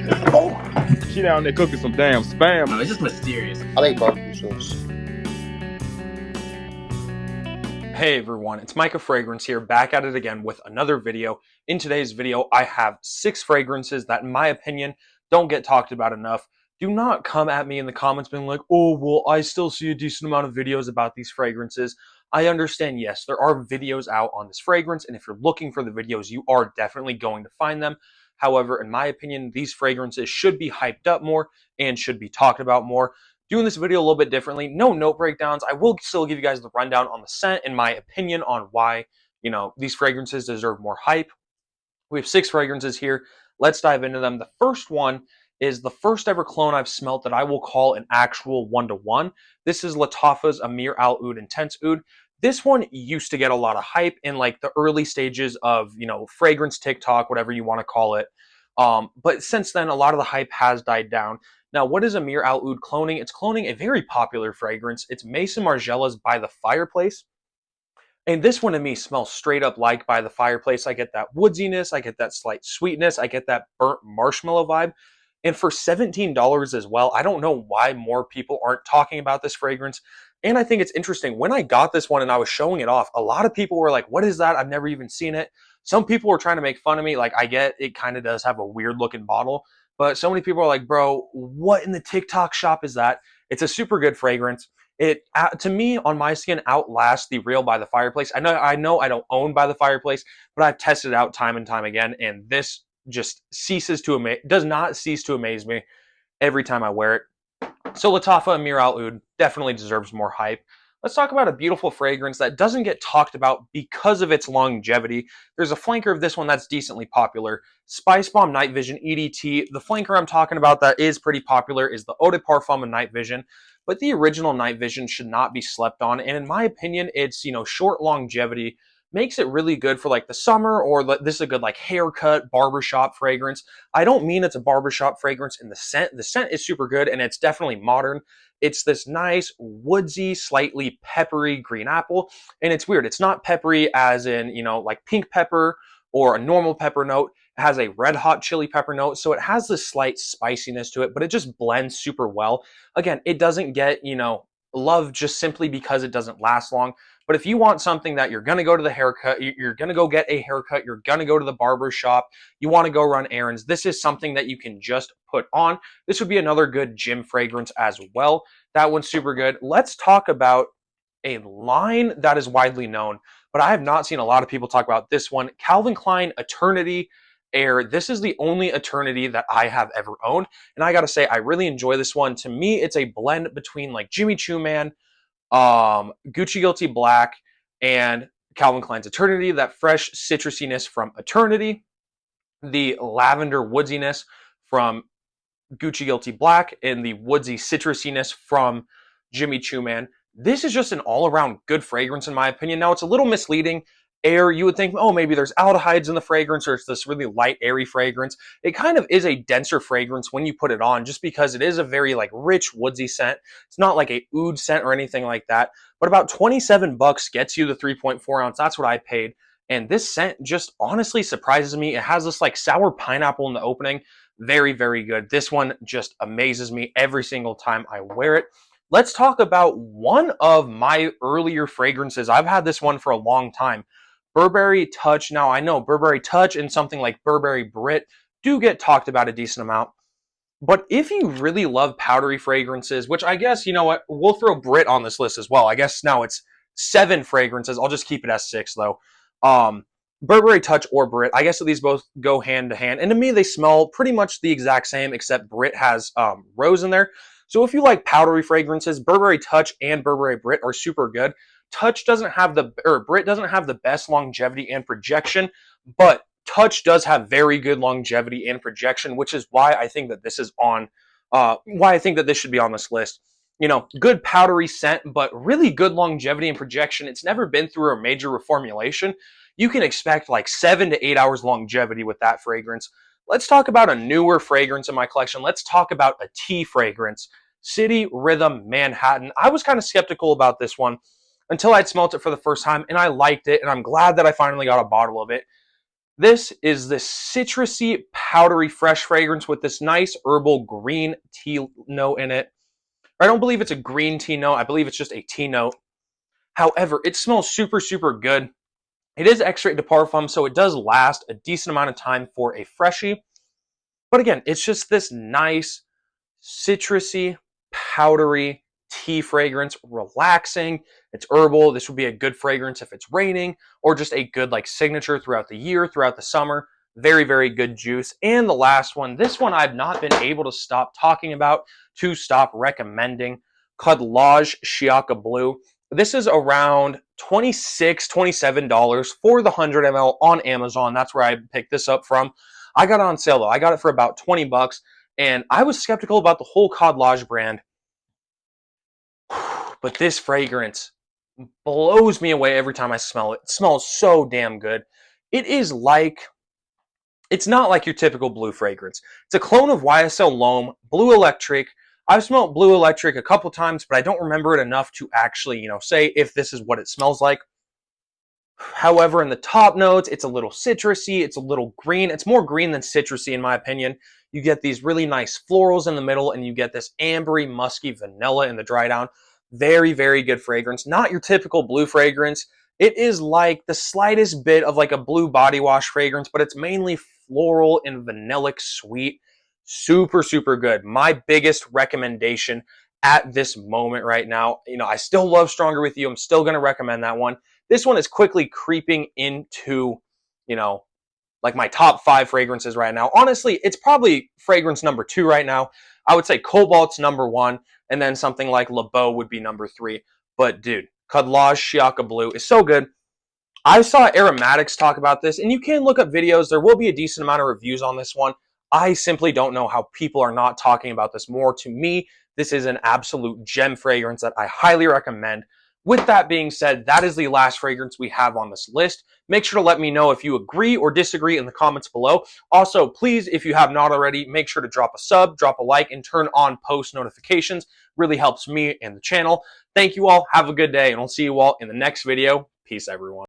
She down there cooking some damn spam. No, it's just mysterious. I like barbecue sauce. Hey everyone, it's Micah Fragrance here, back at it again with another video. In today's video, I have 6 fragrances that, in my opinion, don't get talked about enough. Do not come at me in the comments being like, oh, well, I still see a decent amount of videos about these fragrances. I understand, yes, there are videos out on this fragrance, and if you're looking for the videos, you are definitely going to find them. However, in my opinion, these fragrances should be hyped up more and should be talked about more. Doing this video a little bit differently, no note breakdowns. I will still give you guys the rundown on the scent and my opinion on why, these fragrances deserve more hype. We have 6 fragrances here. Let's dive into them. The first one is the first ever cologne I've smelt that I will call an actual one-to-one. This is Lattafa's Amir Al Oud Intense Oud. This one used to get a lot of hype in like the early stages of, fragrance TikTok, whatever you want to call it. But since then, a lot of the hype has died down. Now, what is Amir Al Oud cloning? It's cloning a very popular fragrance. It's Maison Margiela's By the Fireplace. And this one to me smells straight up like By the Fireplace. I get that woodsiness, I get that slight sweetness, I get that burnt marshmallow vibe. And for $17 as well, I don't know why more people aren't talking about this fragrance. And I think it's interesting. When I got this one and I was showing it off, a lot of people were like, what is that? I've never even seen it. Some people were trying to make fun of me. Like, I get it kind of does have a weird looking bottle. But so many people are like, bro, what in the TikTok shop is that? It's a super good fragrance. It, to me, on my skin, outlasts the real By the Fireplace. I know I don't own By the Fireplace, but I've tested it out time and time again, and this just does not cease to amaze me every time I wear it. So Lattafa Amir Al Oud definitely deserves more hype. Let's talk about a beautiful fragrance that doesn't get talked about because of its longevity. There's a flanker of this one that's decently popular. Spice Bomb Night Vision EDT. The flanker I'm talking about that is pretty popular is the Eau de Parfum and Night Vision. But the original Night Vision should not be slept on. And in my opinion, it's, short longevity makes it really good for like the summer, or this is a good like haircut, barbershop fragrance. I don't mean it's a barbershop fragrance in the scent. The scent is super good and it's definitely modern. It's this nice, woodsy, slightly peppery green apple. And it's weird. It's not peppery as in, like pink pepper or a normal pepper note. It has a red hot chili pepper note. So it has this slight spiciness to it, but it just blends super well. Again, it doesn't get, love just simply because it doesn't last long. But if you want something that you're going to go to the haircut, you're going to go get a haircut, you're going to go to the barber shop, you want to go run errands, this is something that you can just put on. This would be another good gym fragrance as well. That one's super good. Let's talk about a line that is widely known, but I have not seen a lot of people talk about this one. Calvin Klein Eternity Air. This is the only Eternity that I have ever owned. And I got to say, I really enjoy this one. To me, it's a blend between like Jimmy Choo Man, Gucci Guilty Black, and Calvin Klein's Eternity. That fresh citrusiness from Eternity, the lavender woodsiness from Gucci Guilty Black, and the woodsy citrusiness from Jimmy Choo Man. This is just an all-around good fragrance in my opinion. Now, it's a little misleading. Air, you would think, oh, maybe there's aldehydes in the fragrance, or it's this really light, airy fragrance. It kind of is a denser fragrance when you put it on, just because it is a very like rich, woodsy scent. It's not like a oud scent or anything like that. But about 27 bucks gets you the 3.4 ounce. That's what I paid. And this scent just honestly surprises me. It has this like sour pineapple in the opening. Very, very good. This one just amazes me every single time I wear it. Let's talk about one of my earlier fragrances. I've had this one for a long time. Burberry Touch. Now, I know Burberry Touch and something like Burberry Brit do get talked about a decent amount. But if you really love powdery fragrances, which I guess, you know what, we'll throw Brit on this list as well. I guess now it's 7 fragrances. I'll just keep it as 6, though. Burberry Touch or Brit, I guess these both go hand to hand. And to me, they smell pretty much the exact same, except Brit has rose in there. So if you like powdery fragrances, Burberry Touch and Burberry Brit are super good. Brit doesn't have the best longevity and projection, but Touch does have very good longevity and projection, which is why I think that this is on, why I think that this should be on this list. Good powdery scent, but really good longevity and projection. It's never been through a major reformulation. You can expect like 7 to 8 hours longevity with that fragrance. Let's talk about a newer fragrance in my collection. Let's talk about a tea fragrance. City Rhythm Manhattan. I was kind of skeptical about this one until I'd smelt it for the first time, and I liked it, and I'm glad that I finally got a bottle of it. This is this citrusy, powdery, fresh fragrance with this nice herbal green tea note in it. I don't believe it's a green tea note. I believe it's just a tea note. However, it smells super, super good. It is extrait de parfum, so it does last a decent amount of time for a freshie. But again, it's just this nice, citrusy, powdery tea fragrance, relaxing. It's herbal. This would be a good fragrance if it's raining, or just a good like signature throughout the year, throughout the summer. Very, very good juice. And the last one, this one I've not been able to stop talking about, to stop recommending, Cud Lodge Chiaka Blue. This is around $26, $27 for the 100 ml on Amazon. That's where I picked this up from. I got it on sale though. I got it for about 20 bucks, and I was skeptical about the whole Cod Lodge brand. But this fragrance blows me away every time I smell it. It smells so damn good. It is like, it's not like your typical blue fragrance. It's a clone of YSL L'Homme, Blue Electric. I've smelled Blue Electric a couple times, but I don't remember it enough to actually, say if this is what it smells like. However, in the top notes, it's a little citrusy, it's a little green. It's more green than citrusy in my opinion. You get these really nice florals in the middle, and you get this ambery, musky vanilla in the dry down. Very, very good fragrance. Not your typical blue fragrance. It is like the slightest bit of like a blue body wash fragrance, but it's mainly floral and vanillic sweet. Super, super good. My biggest recommendation at this moment right now. I still love Stronger With You. I'm still going to recommend that one. This one is quickly creeping into, like my top 5 fragrances right now. Honestly, it's probably fragrance number 2 right now. I would say Cobalt's number 1, and then something like Le Beau would be number 3. But dude, Cud Lodge Chiaka Blue is so good. I saw Aromatics talk about this, and you can look up videos. There will be a decent amount of reviews on this one. I simply don't know how people are not talking about this more. To me, this is an absolute gem fragrance that I highly recommend. With that being said, that is the last fragrance we have on this list. Make sure to let me know if you agree or disagree in the comments below. Also, please, if you have not already, make sure to drop a sub, drop a like, and turn on post notifications. Really helps me and the channel. Thank you all. Have a good day, and I'll see you all in the next video. Peace, everyone.